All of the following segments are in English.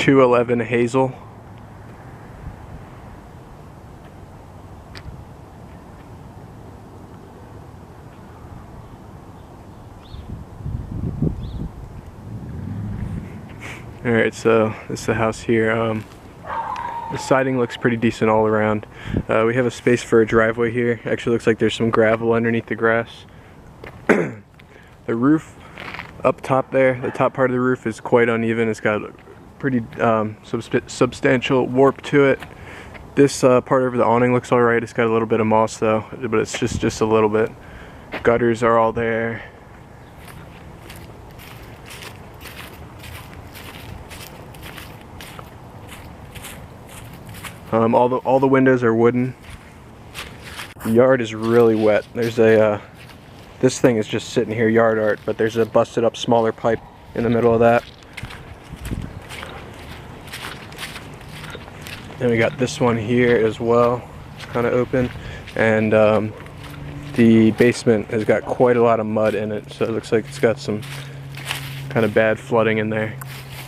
211 Hazel. Alright, so this is the house here. The siding looks pretty decent all around. We have a space for a driveway here. Actually looks like there's some gravel underneath the grass. The roof up top there, the top part of the roof is quite uneven. It's got a pretty substantial warp to it. This part over the awning looks alright. It's got a little bit of moss though, but it's just a little bit. Gutters are all there. All the windows are wooden. The yard is really wet. There's a this thing is just sitting here, yard art, but there's a busted up smaller pipe in the middle of that. Then we got this one here as well. It's kind of open, and the basement has got quite a lot of mud in it, so it looks like it's got some kind of bad flooding in there.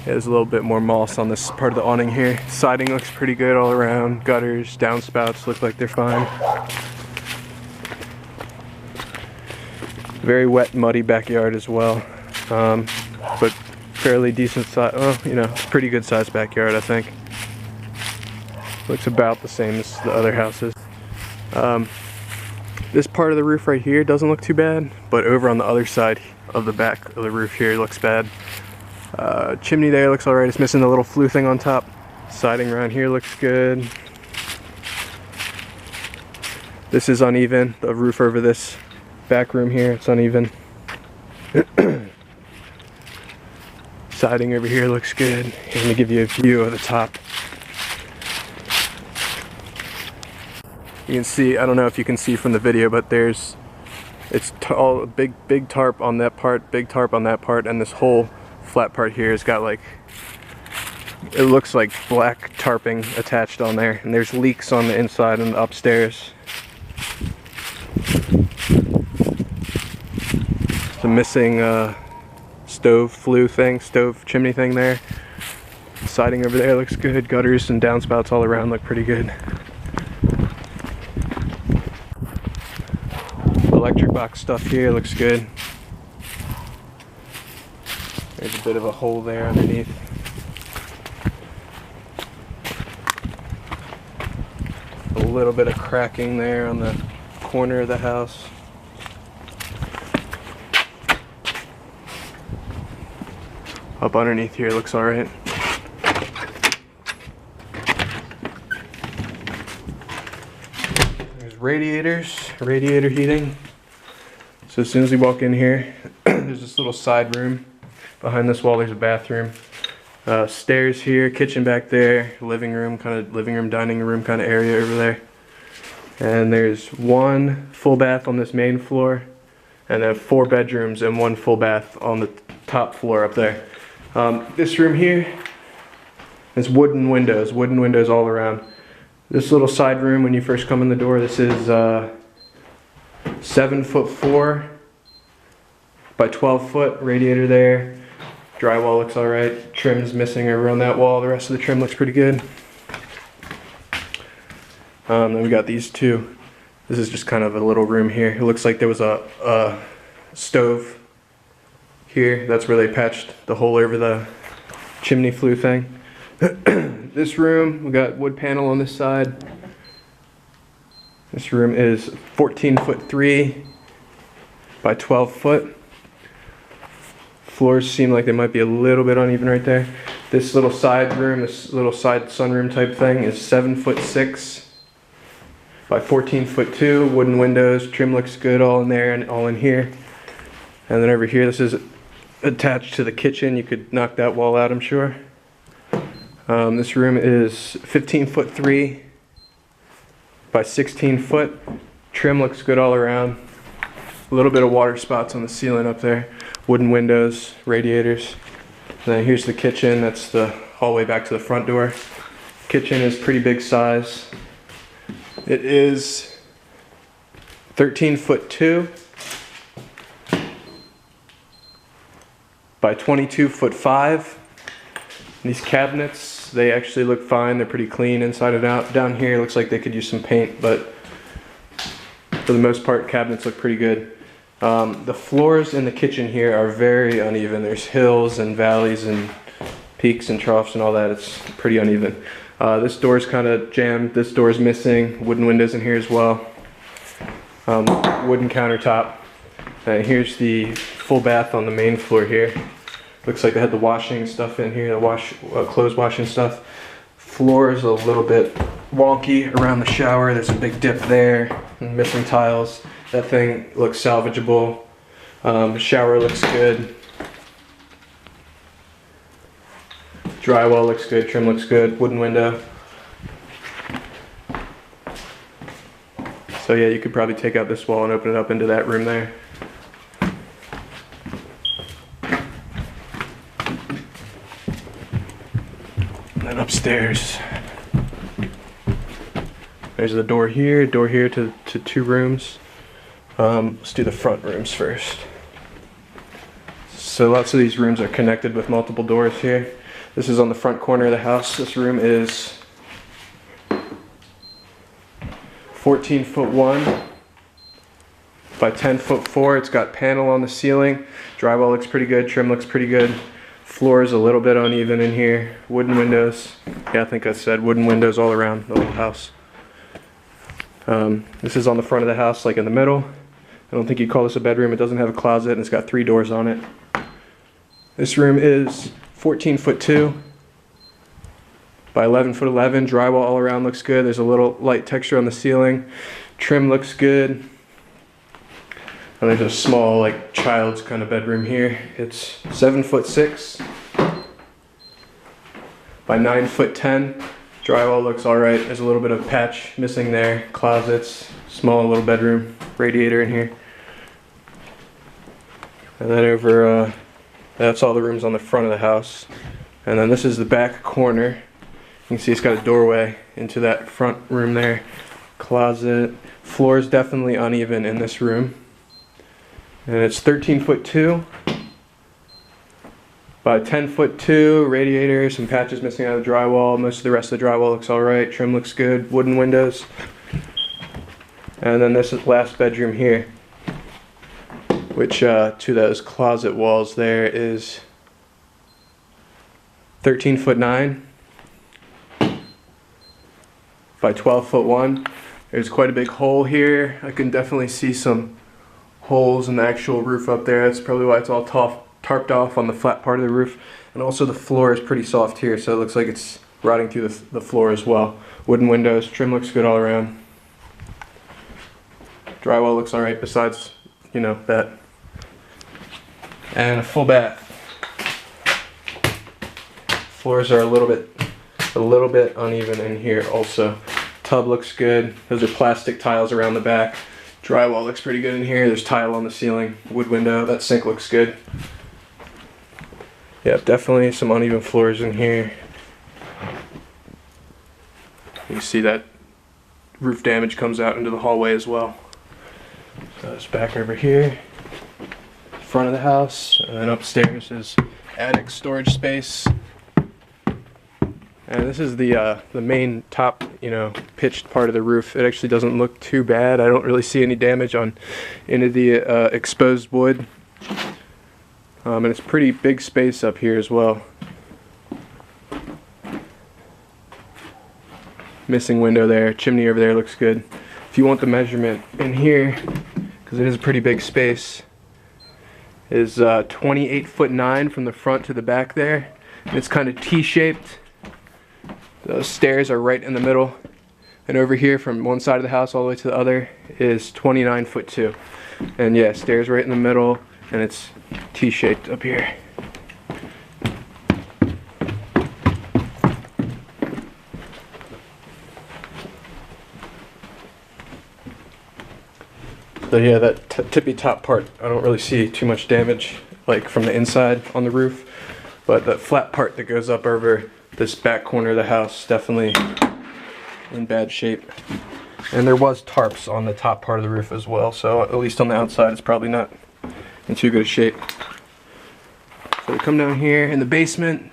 There's a little bit more moss on this part of the awning here. Siding looks pretty good all around. Gutters, downspouts look like they're fine. Very wet, muddy backyard as well, but fairly decent size. Well, you know, pretty good sized backyard, I think. Looks about the same as the other houses. This part of the roof right here doesn't look too bad, but over on the other side of the back of the roof here looks bad. Chimney there looks alright. It's missing the little flue thing on top. Siding around here looks good. This is uneven. The roof over this back room here, it's uneven. Siding over here looks good. I'm going to give you a view of the top. You can see, I don't know if you can see from the video, but it's all a big tarp on that part, big tarp on that part, and this whole flat part here has got, like, it looks like black tarping attached on there, and there's leaks on the inside and the upstairs. It's a missing stove chimney thing there. Siding over there looks good. Gutters and downspouts all around look pretty good. Electric box stuff here looks good. There's a bit of a hole there underneath. A little bit of cracking there on the corner of the house. Up underneath here looks alright. There's radiator heating. So as soon as we walk in here, there's this little side room. Behind this wall there's a bathroom. Stairs here, kitchen back there, living room dining room kind of area over there. And there's one full bath on this main floor, and then 4 bedrooms and 1 full bath on the top floor up there. This room here is wooden windows all around. This little side room, when you first come in the door, this is 7'4" by 12 foot, radiator there. Drywall looks alright. Trim's missing over on that wall. The rest of the trim looks pretty good. Then we got these two. This is just kind of a little room here. It looks like there was a stove here. That's where they patched the hole over the chimney flue thing. This room, we got wood panel on this side. This room is 14'3" by 12 foot. Floors seem like they might be a little bit uneven right there. This little side room, this little side sunroom type thing is 7'6" by 14'2". Wooden windows, trim looks good all in there and all in here. And then over here, this is attached to the kitchen. You could knock that wall out, I'm sure. This room is 15'3" by 16 foot. Trim looks good all around. A little bit of water spots on the ceiling up there. Wooden windows, radiators. And then here's the kitchen. That's the hallway back to the front door. Kitchen is pretty big size. It is 13'2" by 22'5". These cabinets, they actually look fine. They're pretty clean inside and out. Down here, it looks like they could use some paint, but for the most part, cabinets look pretty good. The floors in the kitchen here are very uneven. There's hills and valleys and peaks and troughs and all that. It's pretty uneven. This door's kind of jammed. This door's missing. Wooden windows in here as well. Wooden countertop. Here's the full bath on the main floor here. Looks like they had the washing stuff in here, the clothes washing stuff. Floor is a little bit wonky around the shower. There's a big dip there, and missing tiles. That thing looks salvageable. Shower looks good. Drywall looks good, trim looks good, wooden window. So yeah, you could probably take out this wall and open it up into that room there. And then upstairs, there's the door here to two rooms. Let's do the front rooms first. So lots of these rooms are connected with multiple doors here. This is on the front corner of the house. This room is 14'1" by 10'4". It's got panel on the ceiling. Drywall looks pretty good. Trim looks pretty good. Floor is a little bit uneven in here. Wooden windows. Yeah, I think I said wooden windows all around the whole house. This is on the front of the house, like in the middle. I don't think you'd call this a bedroom. It doesn't have a closet, and it's got 3 doors on it. This room is 14'2" by 11'11". Drywall all around looks good. There's a little light texture on the ceiling. Trim looks good. And there's a small, like, child's kind of bedroom here. It's 7'6" by 9'10". Drywall looks alright. There's a little bit of patch missing there. Closets, small little bedroom, radiator in here. And then over, that's all the rooms on the front of the house. And then this is the back corner. You can see it's got a doorway into that front room there. Closet. Floor is definitely uneven in this room. And it's 13'2" by 10'2". Radiator, some patches missing out of the drywall. Most of the rest of the drywall looks alright. Trim looks good. Wooden windows. And then this is last bedroom here, which to those closet walls there is 13'9" by 12'1". There's quite a big hole here. I can definitely see some holes in the actual roof up there. That's probably why it's all tarped off on the flat part of the roof. And also the floor is pretty soft here, so it looks like it's rotting through the floor as well. Wooden windows. Trim looks good all around. Drywall looks alright besides, you know, that. And a full bath. Floors are a little bit uneven in here also. Tub looks good. Those are plastic tiles around the back. Drywall looks pretty good in here. There's tile on the ceiling. Wood window. That sink looks good. Yeah, definitely some uneven floors in here. You see that roof damage comes out into the hallway as well. So it's back over here. Front of the house. And then upstairs is attic storage space. And this is the main top, you know, pitched part of the roof. It actually doesn't look too bad. I don't really see any damage on any of the exposed wood. And it's pretty big space up here as well. Missing window there. Chimney over there looks good. If you want the measurement in here, because it is a pretty big space, is 28'9" from the front to the back there. And it's kind of T-shaped. Those stairs are right in the middle, and over here from one side of the house all the way to the other is 29'2". And yeah, stairs right in the middle, and it's T-shaped up here. So yeah, that tippy top part, I don't really see too much damage, like from the inside on the roof, but the flat part that goes up over this back corner of the house, definitely in bad shape. And there was tarps on the top part of the roof as well, so at least on the outside it's probably not in too good a shape. So we come down here in the basement.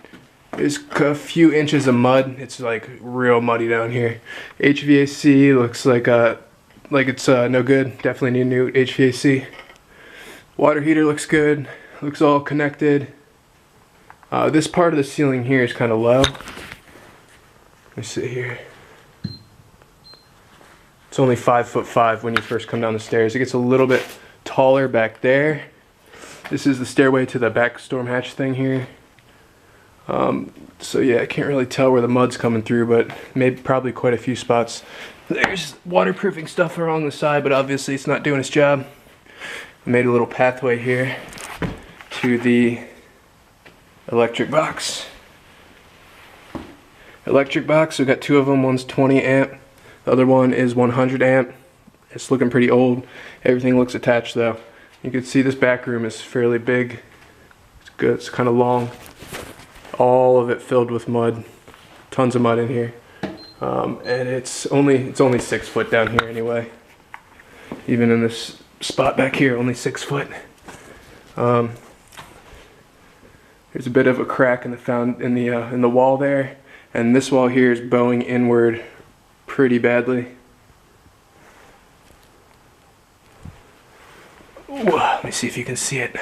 There's a few inches of mud. It's like real muddy down here. HVAC looks like it's no good. Definitely need a new HVAC. Water heater looks good. Looks all connected. This part of the ceiling here is kind of low. Let me see here. It's only 5'5" when you first come down the stairs. It gets a little bit taller back there. This is the stairway to the back storm hatch thing here. So yeah, I can't really tell where the mud's coming through, but probably quite a few spots. There's waterproofing stuff along the side, but obviously it's not doing its job. I made a little pathway here to the electric box. Electric box, we've got two of them. One's 20 amp, the other one is 100 amp. It's looking pretty old. Everything looks attached though. You can see this back room is fairly big. It's good, it's kind of long. All of it filled with mud. Tons of mud in here. And it's only 6 foot down here anyway. Even in this spot back here, only 6 foot. There's a bit of a crack in the wall there, and this wall here is bowing inward pretty badly. Whoa, let me see if you can see it.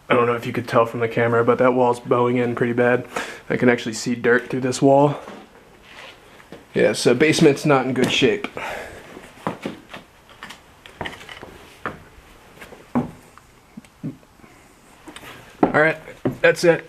I don't know if you could tell from the camera, but that wall's bowing in pretty bad. I can actually see dirt through this wall. Yeah, so basement's not in good shape. Alright, that's it.